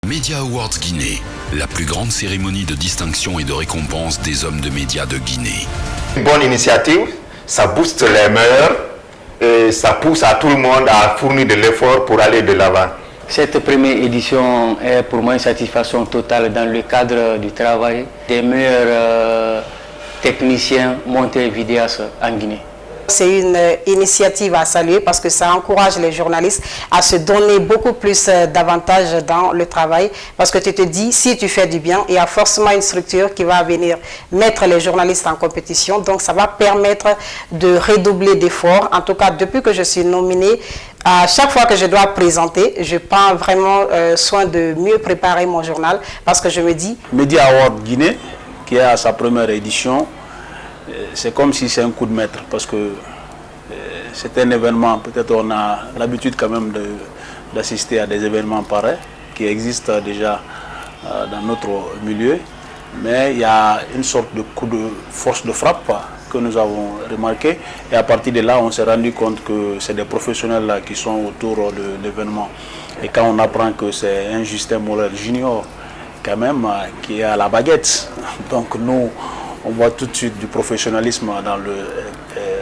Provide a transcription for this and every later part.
Media Awards Guinée, la plus grande cérémonie de distinction et de récompense des hommes de médias de Guinée. Une bonne initiative, ça booste les meilleurs et ça pousse à tout le monde à fournir de l'effort pour aller de l'avant. Cette première édition est pour moi une satisfaction totale dans le cadre du travail des meilleurs techniciens monteurs vidéastes en Guinée. C'est une initiative à saluer parce que ça encourage les journalistes à se donner beaucoup plus d'avantages dans le travail. Parce que tu te dis, si tu fais du bien, il y a forcément une structure qui va venir mettre les journalistes en compétition. Donc ça va permettre de redoubler d'efforts. En tout cas, depuis que je suis nominée, à chaque fois que je dois présenter, je prends vraiment soin de mieux préparer mon journal. Parce que je me dis... Media Awards Guinée, qui est à sa première édition, c'est comme si c'est un coup de maître parce que c'est un événement, peut-être on a l'habitude quand même d'assister à des événements pareils qui existent déjà dans notre milieu, mais il y a une sorte de coup de force de frappe que nous avons remarqué et à partir de là on s'est rendu compte que c'est des professionnels qui sont autour de l'événement et quand on apprend que c'est un Justin Morel Junior quand même qui est à la baguette, donc nous on voit tout de suite du professionnalisme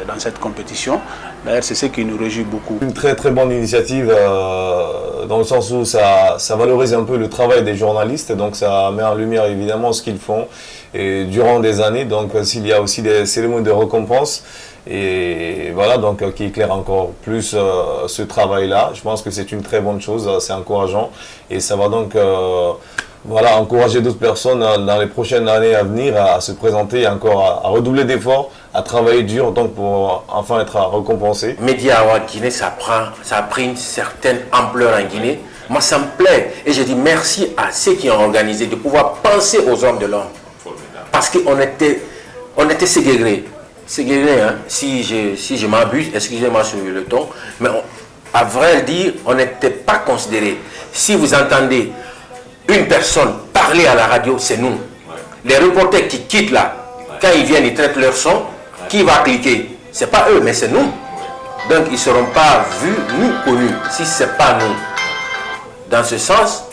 dans cette compétition. D'ailleurs, c'est ce qui nous réjouit beaucoup. Une très très bonne initiative dans le sens où ça valorise un peu le travail des journalistes, donc ça met en lumière évidemment ce qu'ils font et durant des années. Donc s'il y a aussi des cérémonies de récompense et voilà, donc qui éclaire encore plus ce travail-là, je pense que c'est une très bonne chose, c'est encourageant et ça va donc voilà, encourager d'autres personnes dans les prochaines années à venir à se présenter et encore à redoubler d'efforts, à travailler dur donc pour enfin être récompensé. Media Awards Guinée, ça a pris une certaine ampleur en Guinée. Moi, ça me plaît et je dis merci à ceux qui ont organisé de pouvoir penser aux hommes de l'homme. Parce qu'on était ségrégés. Ségrégés, hein, si je m'abuse, excusez-moi sur le ton, mais à vrai dire, on n'était pas considérés. Si vous entendez une personne parler à la radio, c'est nous. Les reporters qui quittent là, quand ils viennent, ils traitent leur son, qui va cliquer? C'est pas eux, mais c'est nous. Donc ils ne seront pas vus ni connus si ce n'est pas nous. Dans ce sens,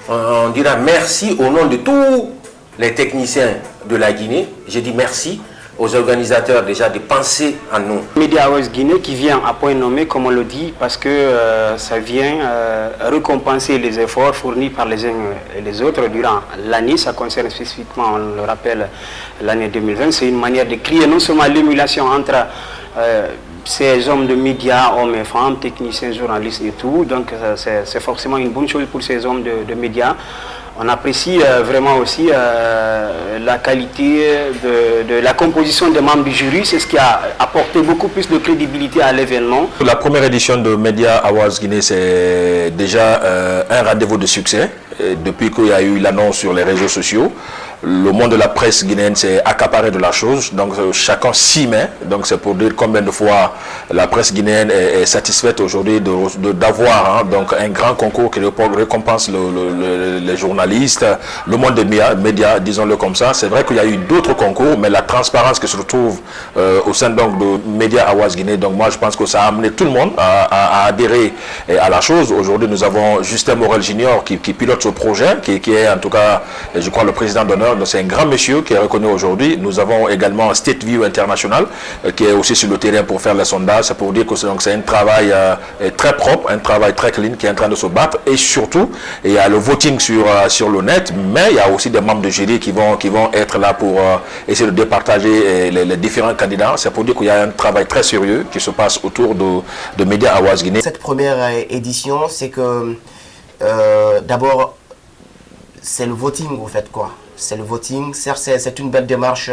on dira merci au nom de tous les techniciens de la Guinée. Je dis merci aux organisateurs déjà de penser à nous. Media Awards Guinée qui vient à point nommé, comme on le dit, parce que ça vient récompenser les efforts fournis par les uns et les autres durant l'année. Ça concerne spécifiquement, on le rappelle, l'année 2020. C'est une manière de créer non seulement l'émulation entre ces hommes de médias, hommes et femmes, techniciens, journalistes et tout. Donc c'est forcément une bonne chose pour ces hommes de médias. On apprécie vraiment aussi la qualité de la composition des membres du jury. C'est ce qui a apporté beaucoup plus de crédibilité à l'événement. La première édition de Media Awards Guinée, c'est déjà un rendez-vous de succès. Depuis qu'il y a eu l'annonce sur les réseaux sociaux, le monde de la presse guinéenne s'est accaparé de la chose, donc chacun s'y met. Donc c'est pour dire combien de fois la presse guinéenne est satisfaite aujourd'hui d'avoir donc un grand concours qui récompense les journalistes, le monde des médias, disons-le comme ça. C'est vrai qu'il y a eu d'autres concours, mais la transparence qui se retrouve au sein donc de Media Awards Guinée, donc moi je pense que ça a amené tout le monde à adhérer à la chose. Aujourd'hui nous avons Justin Morel Junior qui pilote ce projet, qui est en tout cas, je crois, le président d'honneur. C'est un grand monsieur qui est reconnu aujourd'hui. Nous avons également State View International qui est aussi sur le terrain pour faire les sondages. C'est pour dire que c'est un travail très propre, un travail très clean qui est en train de se battre. Et surtout, il y a le voting sur le net, mais il y a aussi des membres de jury qui vont être là pour essayer de départager les différents candidats. C'est pour dire qu'il y a un travail très sérieux qui se passe autour de Media Awards Guinée. Cette première édition, c'est que d'abord, c'est le voting, en fait, quoi. C'est le voting, certes c'est une belle démarche,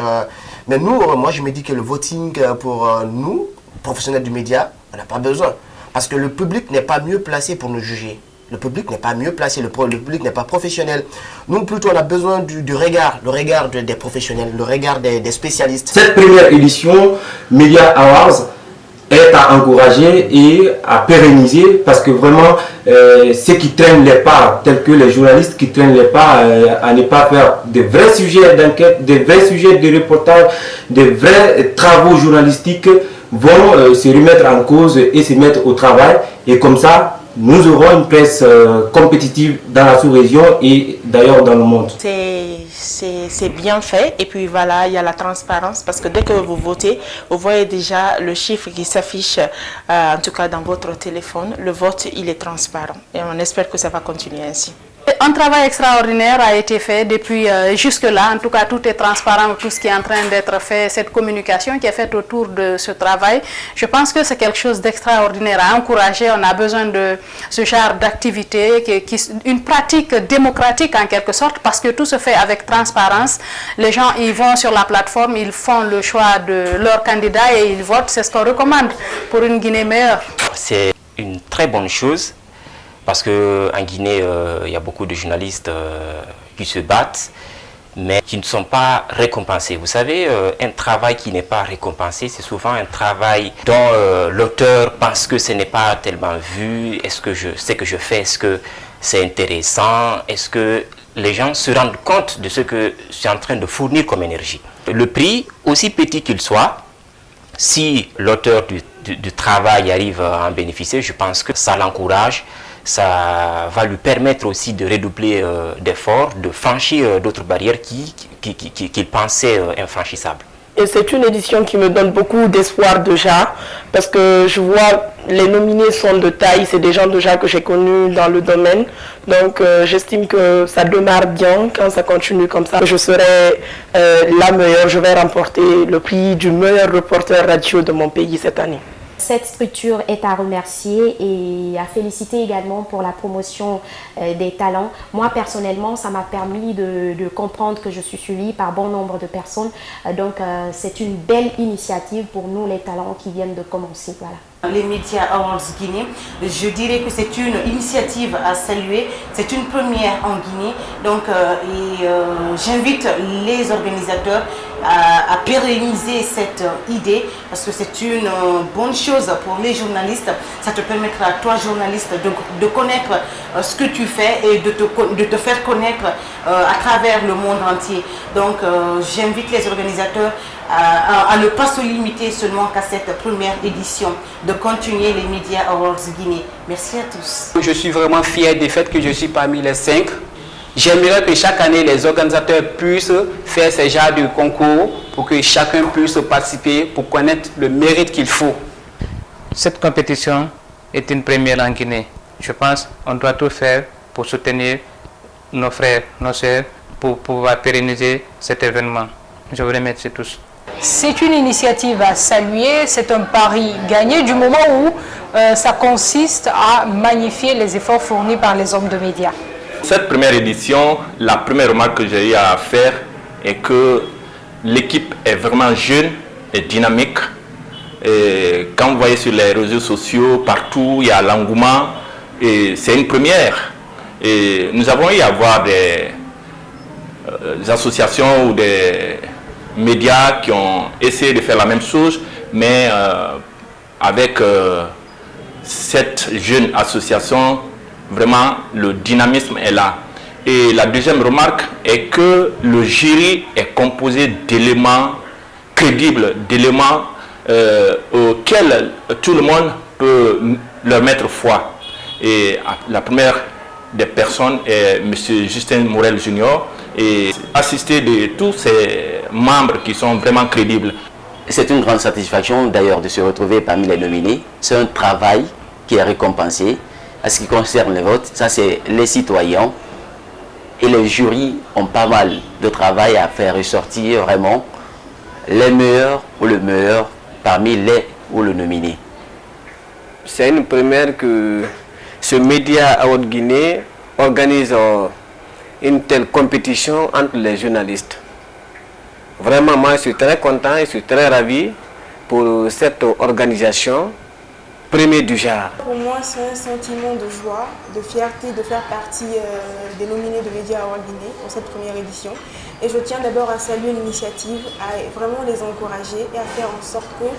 mais nous, moi je me dis que le voting pour nous, professionnels du média, on n'a pas besoin. Parce que le public n'est pas mieux placé pour nous juger. Le public n'est pas mieux placé, le public n'est pas professionnel. Nous plutôt on a besoin du regard, le regard des professionnels, le regard des spécialistes. Cette première édition, Media Awards, est à encourager et à pérenniser parce que vraiment ceux qui traînent les pas, tels que les journalistes qui traînent les pas à ne pas faire de vrais sujets d'enquête, de vrais sujets de reportage, de vrais travaux journalistiques vont se remettre en cause et se mettre au travail et comme ça nous aurons une presse compétitive dans la sous-région et d'ailleurs dans le monde. C'est bien fait et puis voilà, il y a la transparence parce que dès que vous votez, vous voyez déjà le chiffre qui s'affiche, en tout cas dans votre téléphone. Le vote, il est transparent et on espère que ça va continuer ainsi. Un travail extraordinaire a été fait depuis jusque-là. En tout cas, tout est transparent, tout ce qui est en train d'être fait, cette communication qui est faite autour de ce travail. Je pense que c'est quelque chose d'extraordinaire à encourager. On a besoin de ce genre d'activité, une pratique démocratique en quelque sorte, parce que tout se fait avec transparence. Les gens, ils vont sur la plateforme, ils font le choix de leur candidat et ils votent. C'est ce qu'on recommande pour une Guinée meilleure. C'est une très bonne chose. Parce qu'en Guinée, il y a beaucoup de journalistes qui se battent, mais qui ne sont pas récompensés. Vous savez, un travail qui n'est pas récompensé, c'est souvent un travail dont l'auteur pense que ce n'est pas tellement vu. Est-ce que ce que je fais, est-ce que c'est intéressant? Est-ce que les gens se rendent compte de ce que je suis en train de fournir comme énergie? Le prix, aussi petit qu'il soit, si l'auteur du travail arrive à en bénéficier, je pense que ça l'encourage. Ça va lui permettre aussi de redoubler d'efforts, de franchir d'autres barrières qu'il pensait infranchissables. Et c'est une édition qui me donne beaucoup d'espoir déjà, parce que je vois les nominés sont de taille, c'est des gens déjà que j'ai connus dans le domaine. Donc j'estime que ça démarre bien quand ça continue comme ça. Je serai la meilleure, je vais remporter le prix du meilleur reporter radio de mon pays cette année. Cette structure est à remercier et à féliciter également pour la promotion des talents. Moi, personnellement, ça m'a permis de comprendre que je suis suivie par bon nombre de personnes. Donc, c'est une belle initiative pour nous, les talents qui viennent de commencer. Voilà. Les Media Awards Guinée, je dirais que c'est une initiative à saluer, c'est une première en Guinée, donc j'invite les organisateurs à pérenniser cette idée parce que c'est une bonne chose pour les journalistes. Ça te permettra à toi, journaliste, de connaître ce que tu fais et de te faire connaître à travers le monde entier. Donc j'invite les organisateurs à ne pas se limiter seulement qu'à cette première édition, de continuer les Media Awards Guinée. Merci à tous. Je suis vraiment fier du fait que je suis parmi les 5. J'aimerais que chaque année, les organisateurs puissent faire ce genre de concours pour que chacun puisse participer, pour connaître le mérite qu'il faut. Cette compétition est une première en Guinée. Je pense qu'on doit tout faire pour soutenir nos frères, nos sœurs, pour pouvoir pérenniser cet événement. Je vous remercie tous. C'est une initiative à saluer, c'est un pari gagné du moment où ça consiste à magnifier les efforts fournis par les hommes de médias. Cette première édition, la première remarque que j'ai eu à faire est que l'équipe est vraiment jeune et dynamique. Et quand vous voyez sur les réseaux sociaux, partout, il y a l'engouement et c'est une première. Et nous avons eu à voir des associations ou des médias qui ont essayé de faire la même chose, mais avec cette jeune association, vraiment le dynamisme est là. Et la deuxième remarque est que le jury est composé d'éléments crédibles, d'éléments auxquels tout le monde peut leur mettre foi. Et la première des personnes est M. Justin Morel Jr. et assisté de tous ces membres qui sont vraiment crédibles. C'est une grande satisfaction d'ailleurs de se retrouver parmi les nominés. C'est un travail qui est récompensé. À ce qui concerne les votes, ça c'est les citoyens et les jurys ont pas mal de travail à faire ressortir vraiment les meilleurs ou le meilleur parmi les ou le nominé. C'est une première que ce Media Award Guinée organise une telle compétition entre les journalistes. Vraiment, moi je suis très content et je suis très ravi pour cette organisation. Premier du genre. Pour moi, c'est un sentiment de joie, de fierté de faire partie des nominés de Media Award Guinée pour cette première édition. Et je tiens d'abord à saluer l'initiative, à vraiment les encourager et à faire en sorte que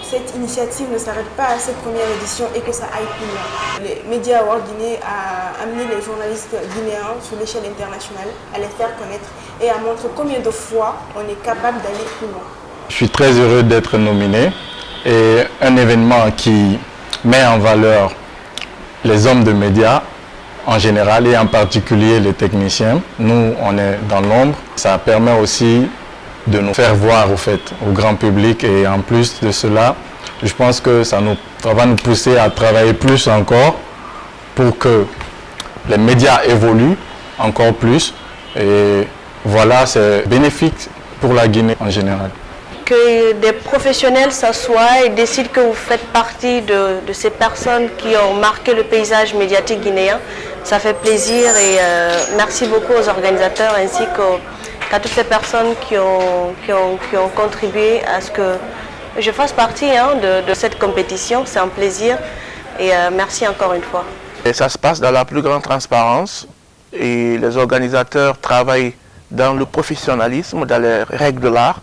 cette initiative ne s'arrête pas à cette première édition et que ça aille plus loin. Les Media Award Guinée a amené les journalistes guinéens sur l'échelle internationale à les faire connaître et à montrer combien de fois on est capable d'aller plus loin. Je suis très heureux d'être nominé et un événement qui met en valeur les hommes de médias en général et en particulier les techniciens. Nous, on est dans l'ombre. Ça permet aussi de nous faire voir au grand public, et en plus de cela, je pense que ça va nous pousser à travailler plus encore pour que les médias évoluent encore plus, et voilà, c'est bénéfique pour la Guinée en général. Que des professionnels s'assoient et décident que vous faites partie de ces personnes qui ont marqué le paysage médiatique guinéen, ça fait plaisir, et merci beaucoup aux organisateurs ainsi qu'à toutes ces personnes qui ont contribué à ce que je fasse partie de cette compétition. C'est un plaisir, et merci encore une fois. Et ça se passe dans la plus grande transparence, et les organisateurs travaillent dans le professionnalisme, dans les règles de l'art,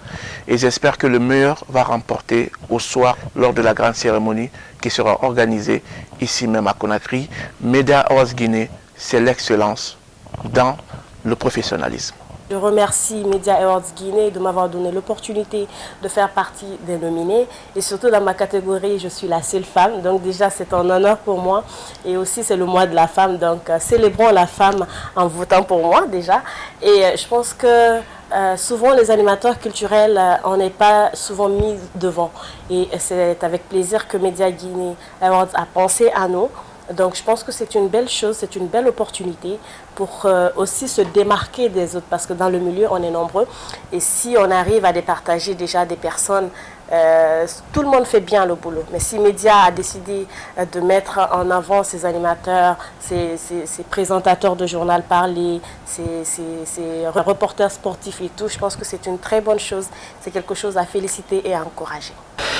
et j'espère que le meilleur va remporter au soir lors de la grande cérémonie qui sera organisée ici même à Conakry. Media Awards Guinée, c'est l'excellence dans le professionnalisme. Je remercie Media Awards Guinée de m'avoir donné l'opportunité de faire partie des nominés, et surtout dans ma catégorie, je suis la seule femme, donc déjà c'est un honneur pour moi, et aussi c'est le mois de la femme, donc célébrons la femme en votant pour moi déjà. Et je pense que souvent les animateurs culturels, on n'est pas souvent mis devant, et c'est avec plaisir que Media Guinée Awards a pensé à nous. Donc je pense que c'est une belle chose, c'est une belle opportunité pour aussi se démarquer des autres, parce que dans le milieu on est nombreux, et si on arrive à départager déjà des personnes, tout le monde fait bien le boulot. Mais si Média a décidé de mettre en avant ces animateurs, ces présentateurs de journal parlé, ces reporters sportifs et tout, je pense que c'est une très bonne chose, c'est quelque chose à féliciter et à encourager.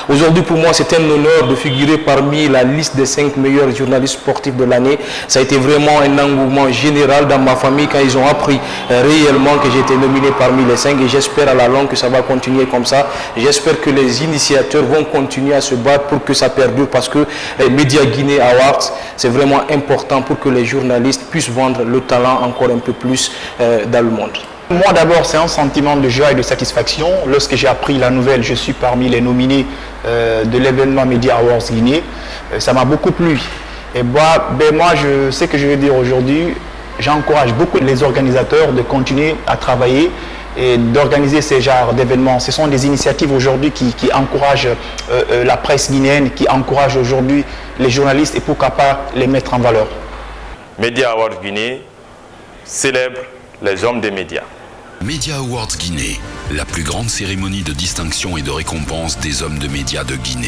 Aujourd'hui, pour moi, c'est un honneur de figurer parmi la liste des 5 meilleurs journalistes sportifs de l'année. Ça a été vraiment un engouement général dans ma famille quand ils ont appris réellement que j'ai été nominé parmi les 5, et j'espère à la longue que ça va continuer comme ça. J'espère que les initiateurs vont continuer à se battre pour que ça perdure, parce que Media Guinée Awards, c'est vraiment important pour que les journalistes puissent vendre le talent encore un peu plus dans le monde. Moi d'abord, c'est un sentiment de joie et de satisfaction. Lorsque j'ai appris la nouvelle, je suis parmi les nominés de l'événement Media Awards Guinée. Ça m'a beaucoup plu. Et moi, je sais que je vais dire aujourd'hui, j'encourage beaucoup les organisateurs de continuer à travailler et d'organiser ces genres d'événements. Ce sont des initiatives aujourd'hui qui encouragent la presse guinéenne, qui encouragent aujourd'hui les journalistes, et pourquoi pas les mettre en valeur. Media Awards Guinée célèbre les hommes des médias. Media Awards Guinée, la plus grande cérémonie de distinction et de récompense des hommes de médias de Guinée.